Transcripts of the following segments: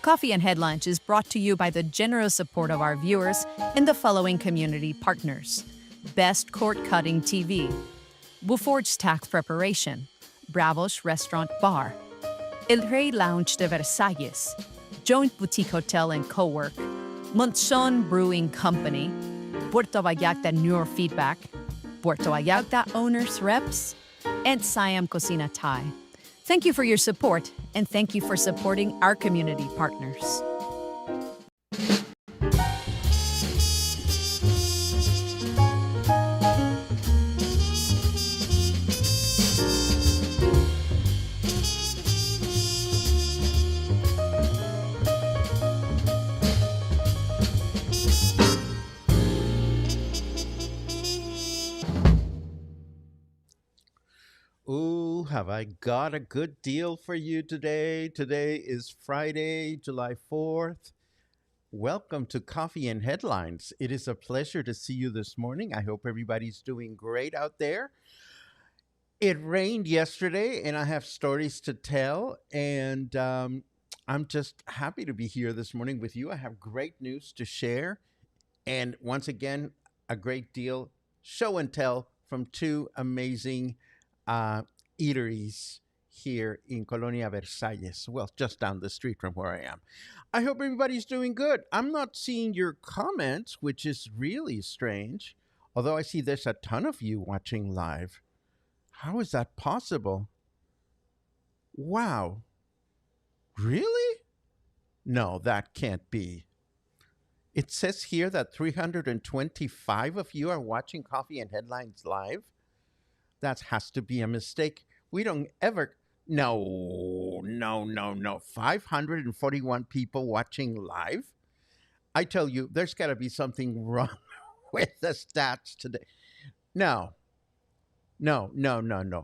Coffee and Headlines is brought to you by the generous support of our viewers and the following community partners: Best Court Cutting TV, Buforge Tax Preparation, Bravos Restaurant Bar, El Rey Lounge de Versalles, Joint Boutique Hotel and Co-work, Monson Brewing Company, Puerto Vallarta Neurofeedback, Puerto Vallarta Owners Reps, and Siam Cocina Thai. Thank you for your support, and thank you for supporting our community partners. Ooh, have I got a good deal for you today? Today is Friday, July 4th. Welcome to Coffee and Headlines. It is a pleasure to see you this morning. I hope everybody's doing great out there. It rained yesterday, and I have stories to tell, and I'm just happy to be here this morning with you. I have great news to share, and once again, a great deal show and tell from two amazing uh, eateries here in Colonia Versalles. Well, just down the street from where I am. I hope everybody's doing good. I'm not seeing your comments, which is really strange, although I see there's a ton of you watching live. How is that possible? Wow. Really? No, that can't be. It says here that 325 of you are watching Coffee and Headlines live. That has to be a mistake. We don't ever. No. 541 people watching live. I tell you, there's got to be something wrong with the stats today. No.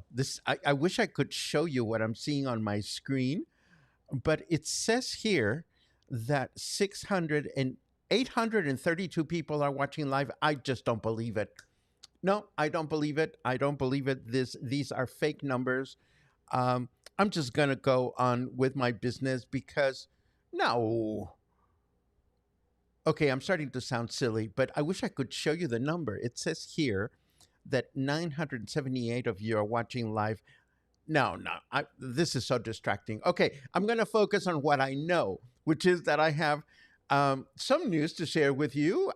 This I wish I could show you what I'm seeing on my screen, but it says here that 832 people are watching live. I just don't believe it. No, I don't believe it. These are fake numbers. I'm just gonna go on with my business because no. Okay, I'm starting to sound silly, but I wish I could show you the number. It says here that 978 of you are watching live. No, this is so distracting. Okay, I'm going to focus on what I know, which is that I have some news to share with you.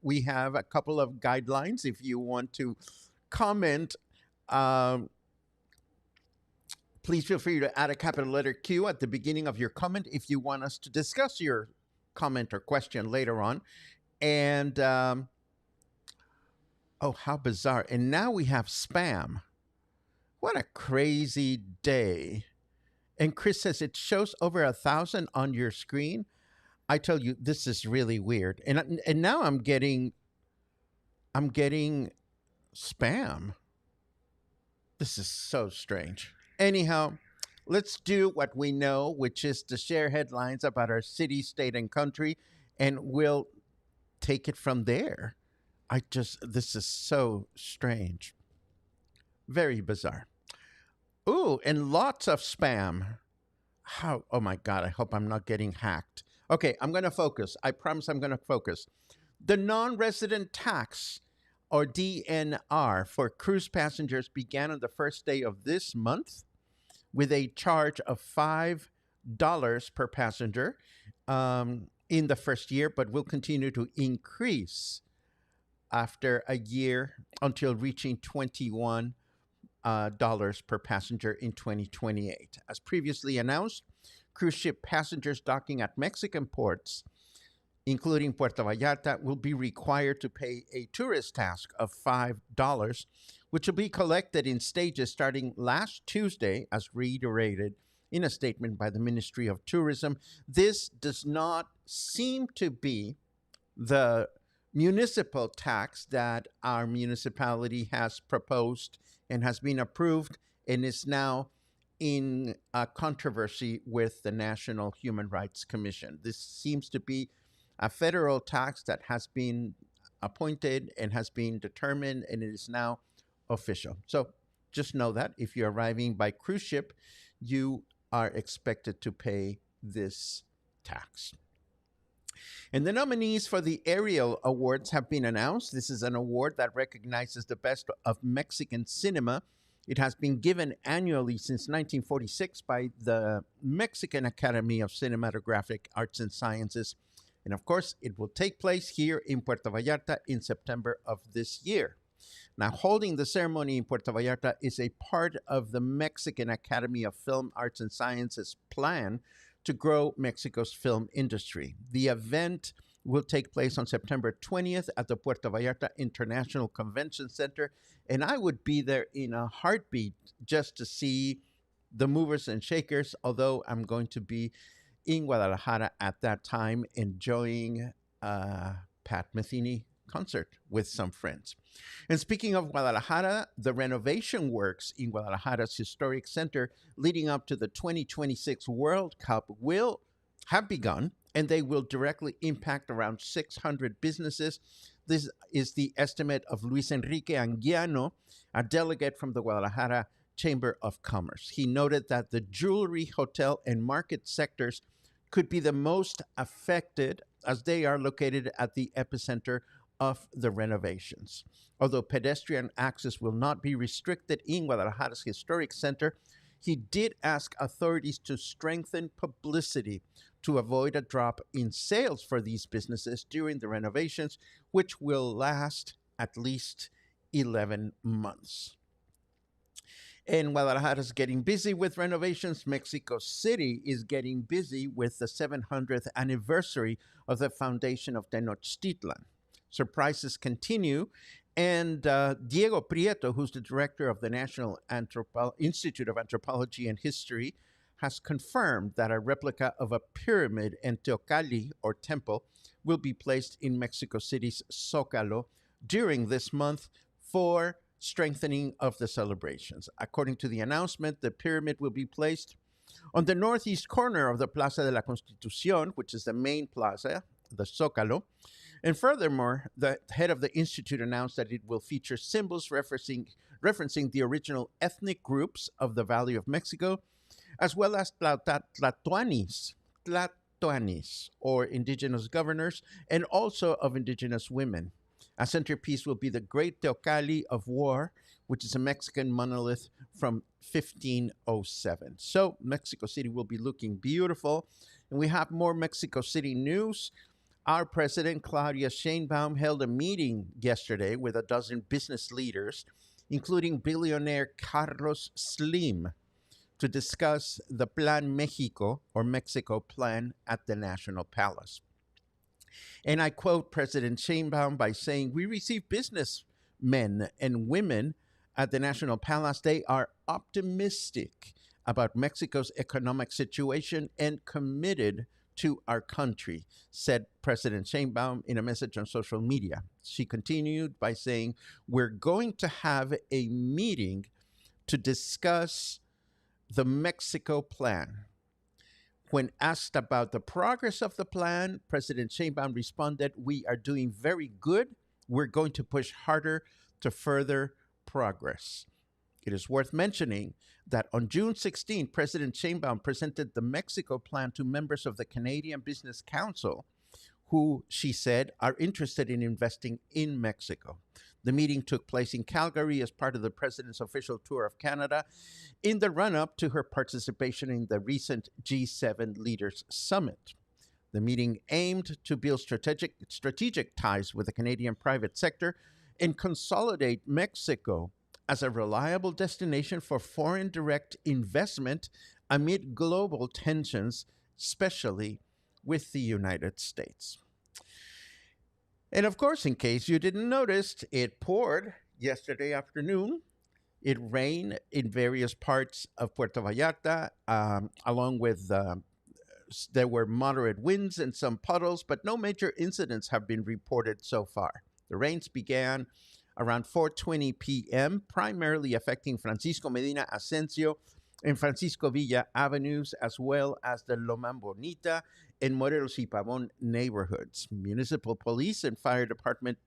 We have a couple of guidelines. If you want to comment, please feel free to add a capital letter Q at the beginning of your comment if you want us to discuss your comment or question later on. And oh, how bizarre. And now we have spam. What a crazy day. And Chris says it shows over 1,000 on your screen. I tell you, this is really weird. And now I'm getting spam. This is so strange. Anyhow, let's do what we know, which is to share headlines about our city, state, and country, and we'll take it from there. This is so strange. Very bizarre. Ooh, and lots of spam. Oh my God, I hope I'm not getting hacked. Okay, I'm going to focus. I promise I'm going to focus. The non-resident tax, or DNR, for cruise passengers began on the first day of this month with a charge of $5 per passenger in the first year, but will continue to increase after a year until reaching $21 per passenger in 2028. As previously announced, cruise ship passengers docking at Mexican ports, including Puerto Vallarta, will be required to pay a tourist tax of $5, which will be collected in stages starting last Tuesday, as reiterated in a statement by the Ministry of Tourism. This does not seem to be the municipal tax that our municipality has proposed and has been approved and is now in controversy with the National Human Rights Commission. This seems to be a federal tax that has been appointed and has been determined, and it is now official. So just know that if you're arriving by cruise ship, you are expected to pay this tax. And the nominees for the Ariel Awards have been announced. This is an award that recognizes the best of Mexican cinema. It has been given annually since 1946 by the Mexican Academy of Cinematographic Arts and Sciences. And of course, it will take place here in Puerto Vallarta in September of this year. Now, holding the ceremony in Puerto Vallarta is a part of the Mexican Academy of Film Arts and Sciences plan to grow Mexico's film industry. The event will take place on September 20th at the Puerto Vallarta International Convention Center, and I would be there in a heartbeat just to see the movers and shakers, although I'm going to be in Guadalajara at that time enjoying Pat Metheny concert with some friends. And speaking of Guadalajara, the renovation works in Guadalajara's historic center leading up to the 2026 World Cup will have begun, and they will directly impact around 600 businesses. This is the estimate of Luis Enrique Anguiano, a delegate from the Guadalajara Chamber of Commerce. He noted that the jewelry, hotel, and market sectors could be the most affected as they are located at the epicenter of the renovations. Although pedestrian access will not be restricted in Guadalajara's historic center, he did ask authorities to strengthen publicity to avoid a drop in sales for these businesses during the renovations, which will last at least 11 months. And Guadalajara is getting busy with renovations. Mexico City is getting busy with the 700th anniversary of the foundation of Tenochtitlan. Surprises continue, and Diego Prieto, who's the director of the National Institute of Anthropology and History, has confirmed that a replica of a pyramid in Teocalli, or temple, will be placed in Mexico City's Zócalo during this month for strengthening of the celebrations. According to the announcement, the pyramid will be placed on the northeast corner of the Plaza de la Constitución, which is the main plaza, the Zócalo. And furthermore, the head of the institute announced that it will feature symbols referencing the original ethnic groups of the Valley of Mexico, as well as Tlatoanis, or indigenous governors, and also of indigenous women. A centerpiece will be the Great Teocalli of War, which is a Mexican monolith from 1507. So Mexico City will be looking beautiful. And we have more Mexico City news. Our president, Claudia Sheinbaum, held a meeting yesterday with a dozen business leaders, including billionaire Carlos Slim, to discuss the Plan Mexico, or Mexico Plan, at the National Palace. And I quote President Sheinbaum by saying, "We receive businessmen and women at the National Palace. They are optimistic about Mexico's economic situation and committed to our country," said President Sheinbaum in a message on social media. She continued by saying, "We're going to have a meeting to discuss the Mexico Plan." When asked about the progress of the plan, President Sheinbaum responded, "We are doing very good. We're going to push harder to further progress." It is worth mentioning that on June 16, President Sheinbaum presented the Mexico Plan to members of the Canadian Business Council, who, she said, are interested in investing in Mexico. The meeting took place in Calgary as part of the president's official tour of Canada in the run-up to her participation in the recent G7 Leaders Summit. The meeting aimed to build strategic ties with the Canadian private sector and consolidate Mexico as a reliable destination for foreign direct investment amid global tensions, especially with the United States. And of course, in case you didn't notice, it poured yesterday afternoon. It rained in various parts of Puerto Vallarta, along with there were moderate winds and some puddles, but no major incidents have been reported so far. The rains began around 4:20 p.m., primarily affecting Francisco Medina Asensio and Francisco Villa avenues, as well as the Loma Bonita and Morelos y Pavón neighborhoods. Municipal police and fire department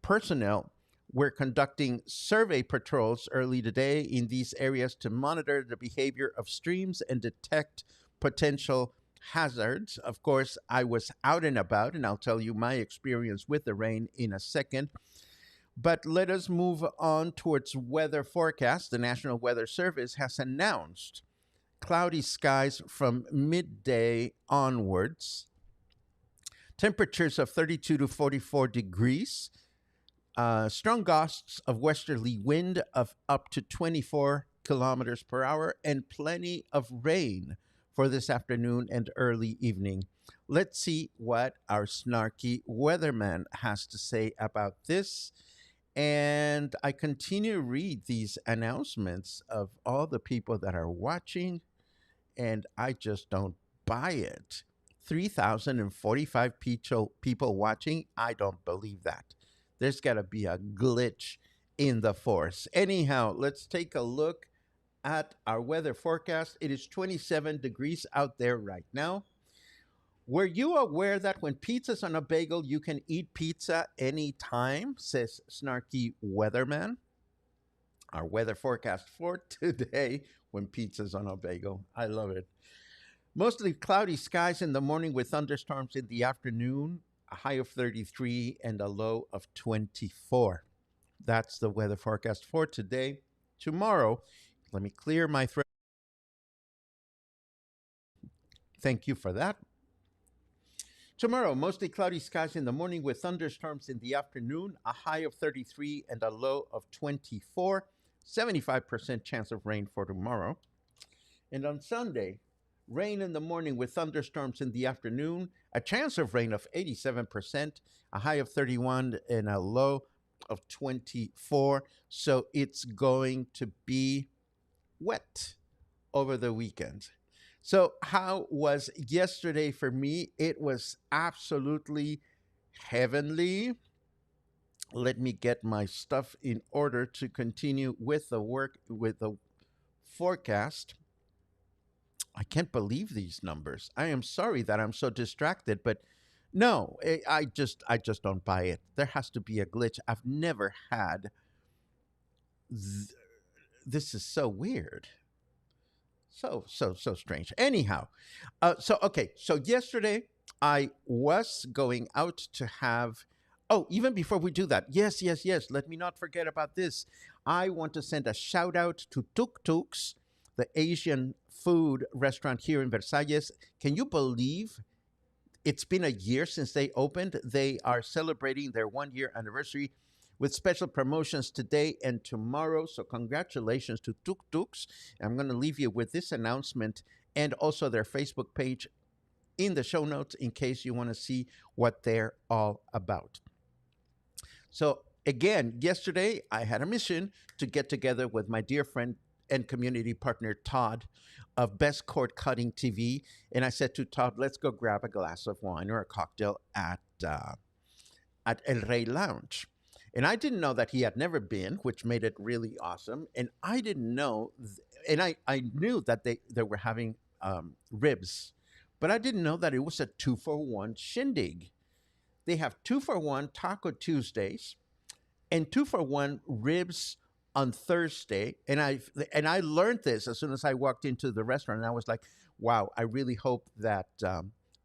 personnel were conducting survey patrols early today in these areas to monitor the behavior of streams and detect potential hazards. Of course, I was out and about, and I'll tell you my experience with the rain in a second. But let us move on towards weather forecast. The National Weather Service has announced cloudy skies from midday onwards, temperatures of 32 to 44 degrees, strong gusts of westerly wind of up to 24 kilometers per hour, and plenty of rain for this afternoon and early evening. Let's see what our snarky weatherman has to say about this. And I continue to read these announcements of all the people that are watching, and I just don't buy it. 3,045 people watching? I don't believe that. There's got to be a glitch in the force. Anyhow, let's take a look at our weather forecast. It is 27 degrees out there right now. Were you aware that when pizza's on a bagel, you can eat pizza anytime, says Snarky Weatherman? Our weather forecast for today, when pizza's on a bagel. I love it. Mostly cloudy skies in the morning with thunderstorms in the afternoon, a high of 33 and a low of 24. That's the weather forecast for today. Tomorrow, let me clear my throat. Thank you for that. Tomorrow, mostly cloudy skies in the morning with thunderstorms in the afternoon, a high of 33 and a low of 24. 75% chance of rain for tomorrow. And on Sunday, rain in the morning with thunderstorms in the afternoon, a chance of rain of 87%, a high of 31 and a low of 24. So it's going to be wet over the weekend. So how was yesterday for me? It was absolutely heavenly. Let me get my stuff in order to continue with the work, with the forecast. I can't believe these numbers. I am sorry that I'm so distracted, but no, I just don't buy it. There has to be a glitch. I've never had. This is so weird. So strange. Anyhow, so yesterday I was going out to have. Oh, even before we do that, yes. Let me not forget about this. I want to send a shout out to Tuk Tuks, the Asian food restaurant here in Versalles. Can you believe it's been a year since they opened? They are celebrating their 1 year anniversary with special promotions today and tomorrow. So congratulations to Tuk Tuks. I'm going to leave you with this announcement and also their Facebook page in the show notes in case you want to see what they're all about. So again, yesterday I had a mission to get together with my dear friend and community partner Todd of Best Cord Cutting TV, and I said to Todd, "Let's go grab a glass of wine or a cocktail at El Rey Lounge." And I didn't know that he had never been, which made it really awesome. And I didn't know, and I knew that they were having ribs, but I didn't know that it was a 2-for-1 shindig. They have 2-for-1 Taco Tuesdays and 2-for-1 ribs on Thursday. And I learned this as soon as I walked into the restaurant. And I was like, wow, I really hope that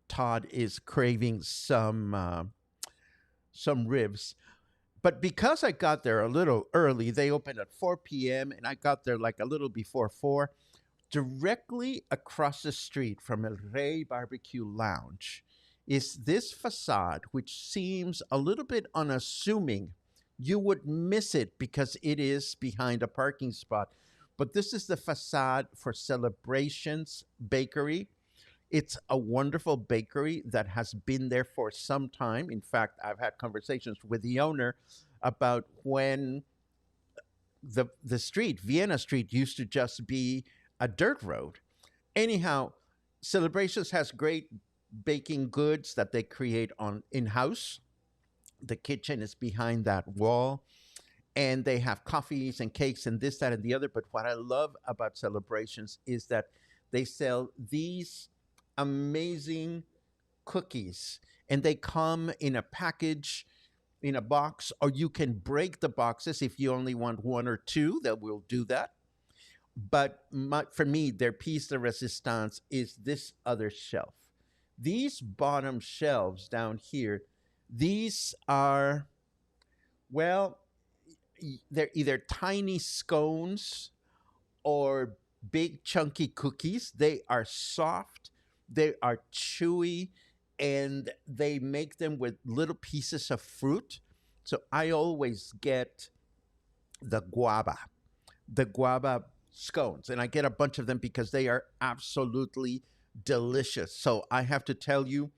Todd is craving some ribs. But because I got there a little early, they opened at 4 p.m. and I got there like a little before 4. Directly across the street from El Rey Barbecue Lounge is this facade, which seems a little bit unassuming. You would miss it because it is behind a parking spot. But this is the facade for Celebrations Bakery. It's a wonderful bakery that has been there for some time. In fact, I've had conversations with the owner about when the street, Vienna Street, used to just be a dirt road. Anyhow, Celebrations has great baking goods that they create on in-house. The kitchen is behind that wall, and they have coffees and cakes and this, that, and the other. But what I love about Celebrations is that they sell these amazing cookies, and they come in a package, in a box, or you can break the boxes if you only want one or two. That will do that. But for me, their piece de resistance is this other shelf. These bottom shelves down here, these are, well, they're either tiny scones or big chunky cookies. They are soft, they are chewy, and they make them with little pieces of fruit. So I always get the guava, the guava scones, and I get a bunch of them because they are absolutely delicious. So I have to tell you,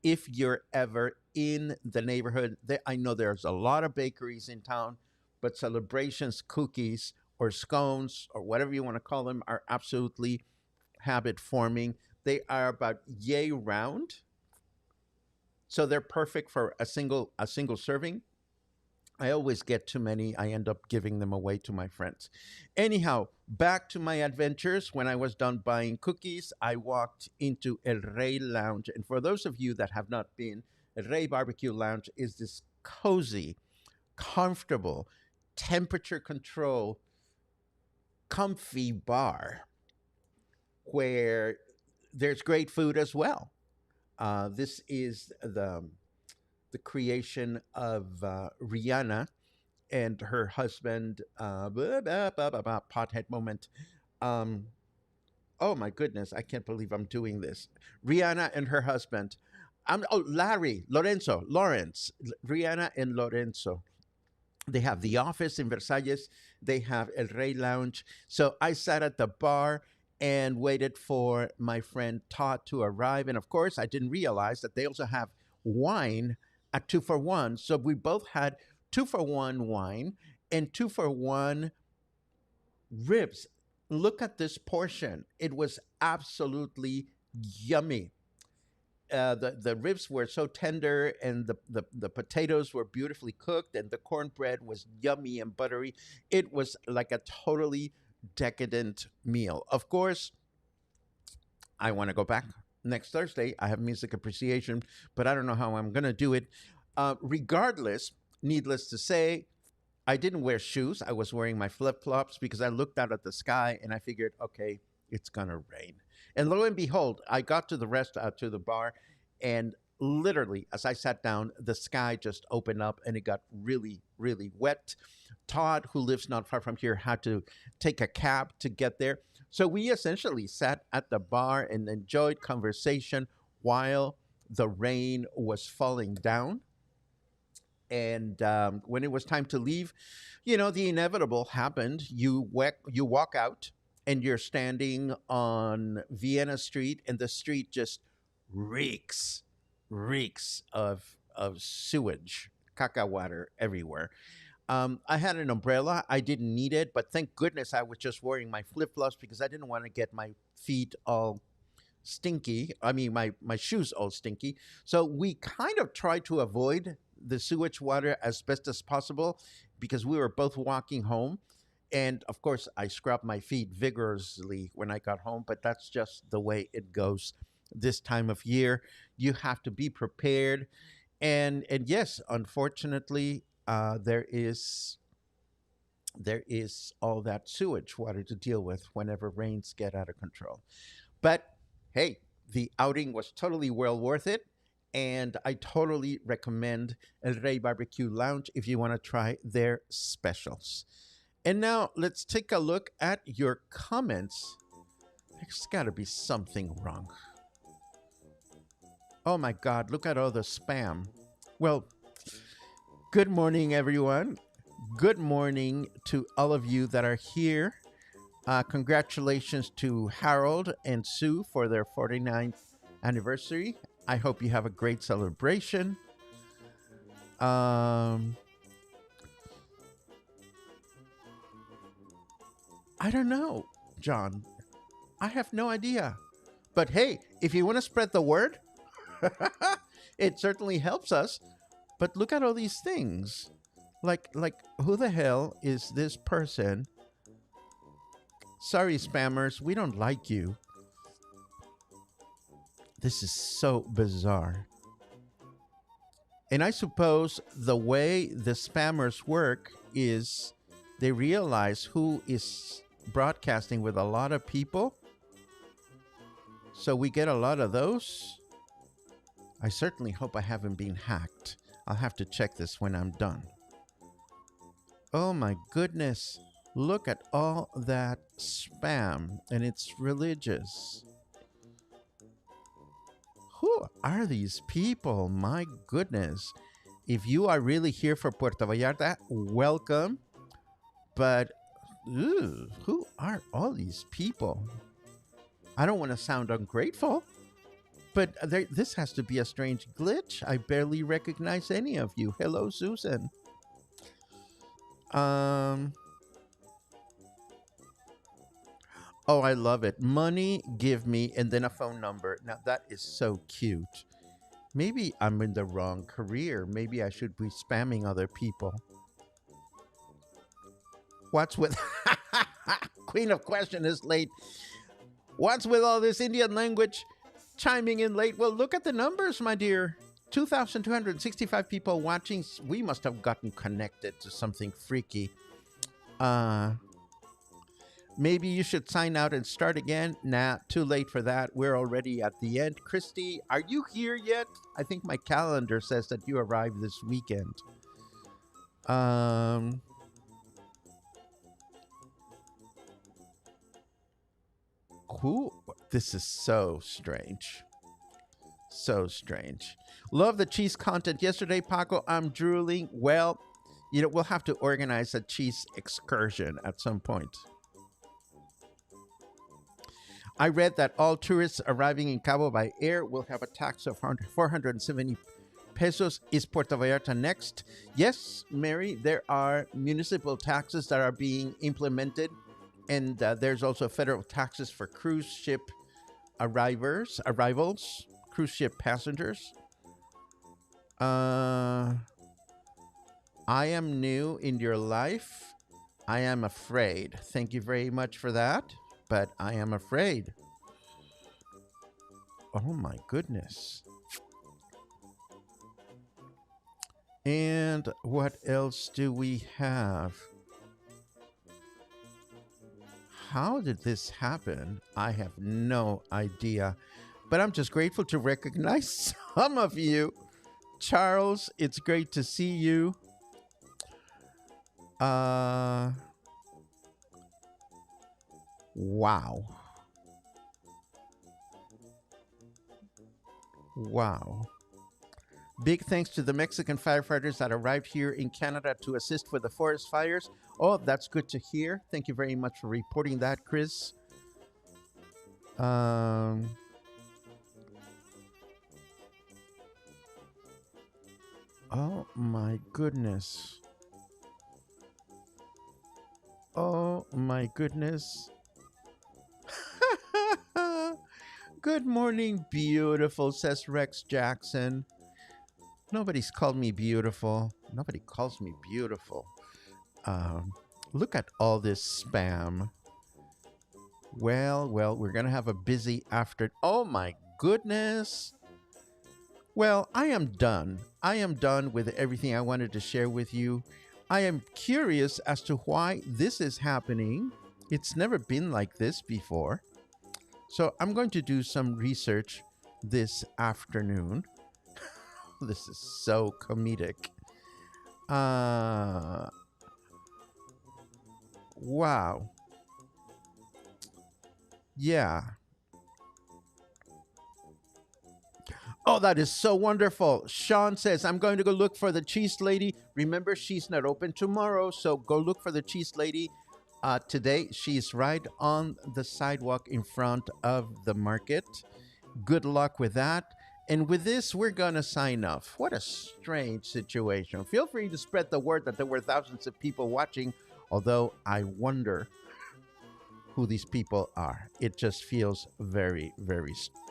if you're ever in the neighborhood, I know there's a lot of bakeries in town, but Celebrations cookies or scones or whatever you want to call them are absolutely habit forming. They are about yay round, so they're perfect for a single serving. I always get too many. I end up giving them away to my friends. Anyhow, back to my adventures. When I was done buying cookies, I walked into El Rey Lounge. And for those of you that have not been, El Rey Barbecue Lounge is this cozy, comfortable, temperature control, comfy bar where there's great food as well. This is the creation of Rihanna and her husband. Pothead moment. Um, oh my goodness, I can't believe I'm doing this. Rihanna and her husband. Larry Lorenzo Lawrence. Rihanna and Lorenzo. They have the office in Versalles. They have El Rey Lounge. So I sat at the bar and waited for my friend Todd to arrive. And of course, I didn't realize that they also have wine at 2 for 1. So we both had 2 for 1 wine and 2 for 1 ribs. Look at this portion. It was absolutely yummy. The ribs were so tender, and the potatoes were beautifully cooked, and the cornbread was yummy and buttery. It was like a totally decadent meal. Of course, I want to go back next Thursday. I have music appreciation, but I don't know how I'm going to do it. Regardless, needless to say, I didn't wear shoes. I was wearing my flip flops because I looked out at the sky and I figured, okay, it's going to rain. And lo and behold, I got to to the bar, and literally, as I sat down, the sky just opened up and it got really, really wet. Todd, who lives not far from here, had to take a cab to get there. So we essentially sat at the bar and enjoyed conversation while the rain was falling down. And when it was time to leave, the inevitable happened. You walk out, and you're standing on Vienna Street, and the street just reeks, reeks of sewage, caca water everywhere. I had an umbrella. I didn't need it, but thank goodness I was just wearing my flip flops because I didn't want to get my feet all stinky. I mean, my shoes all stinky. So we kind of tried to avoid the sewage water as best as possible because we were both walking home. And of course, I scrubbed my feet vigorously when I got home, but that's just the way it goes this time of year. You have to be prepared. And yes, unfortunately, there is all that sewage water to deal with whenever rains get out of control. But hey, the outing was totally well worth it. And I totally recommend El Rey Barbecue Lounge if you want to try their specials. And now let's take a look at your comments. There's got to be something wrong. Oh my God, look at all the spam. Well, good morning, everyone. Good morning to all of you that are here. Congratulations to Harold and Sue for their 49th anniversary. I hope you have a great celebration. I don't know, John. I have no idea. But hey, if you want to spread the word, it certainly helps us. But look at all these things. Like who the hell is this person? Sorry, spammers, we don't like you. This is so bizarre. And I suppose the way the spammers work is they realize who is broadcasting with a lot of people. So we get a lot of those. I certainly hope I haven't been hacked. I'll have to check this when I'm done. Oh my goodness. Look at all that spam, and it's religious. Who are these people? My goodness. If you are really here for Puerto Vallarta, welcome. But who are all these people? I don't want to sound ungrateful, but this has to be a strange glitch. I barely recognize any of you. Hello, Susan. Oh, I love it. Money, give me, and then a phone number. Now that is so cute. Maybe I'm in the wrong career. Maybe I should be spamming other people. What's with Queen of Question is late. What's with all this Indian language chiming in late? Well, look at the numbers, my dear. 2,265 people watching. We must have gotten connected to something freaky. Maybe you should sign out and start again. Nah, too late for that. We're already at the end. Christy, are you here yet? I think my calendar says that you arrived this weekend. Who? This is so strange. So strange. Love the cheese content yesterday, Paco. I'm drooling. Well, we'll have to organize a cheese excursion at some point. I read that all tourists arriving in Cabo by air will have a tax of 470 pesos. Is Puerto Vallarta next? Yes, Mary, there are municipal taxes that are being implemented, and there's also federal taxes for cruise ship arrivals, cruise ship passengers. I am new in your life. I am afraid. Thank you very much for that. But I am afraid. Oh my goodness. And what else do we have? How did this happen? I have no idea. But I'm just grateful to recognize some of you. Charles, it's great to see you. Wow. Wow. Big thanks to the Mexican firefighters that arrived here in Canada to assist with the forest fires. Oh, that's good to hear. Thank you very much for reporting that, Chris. Oh my goodness. Oh my goodness. Good morning, beautiful, says Rex Jackson. Nobody's called me beautiful. Nobody calls me beautiful. Look at all this spam. Well, we're going to have a busy after. Oh my goodness. Well, I am done. I am done with everything I wanted to share with you. I am curious as to why this is happening. It's never been like this before. So I'm going to do some research this afternoon. This is so comedic. Wow. Yeah. Oh, that is so wonderful. Sean says, I'm going to go look for the cheese lady. Remember, she's not open tomorrow, so go look for the cheese lady today. She's right on the sidewalk in front of the market. Good luck with that. And with this, we're going to sign off. What a strange situation. Feel free to spread the word that there were thousands of people watching, although I wonder who these people are. It just feels very, very strange.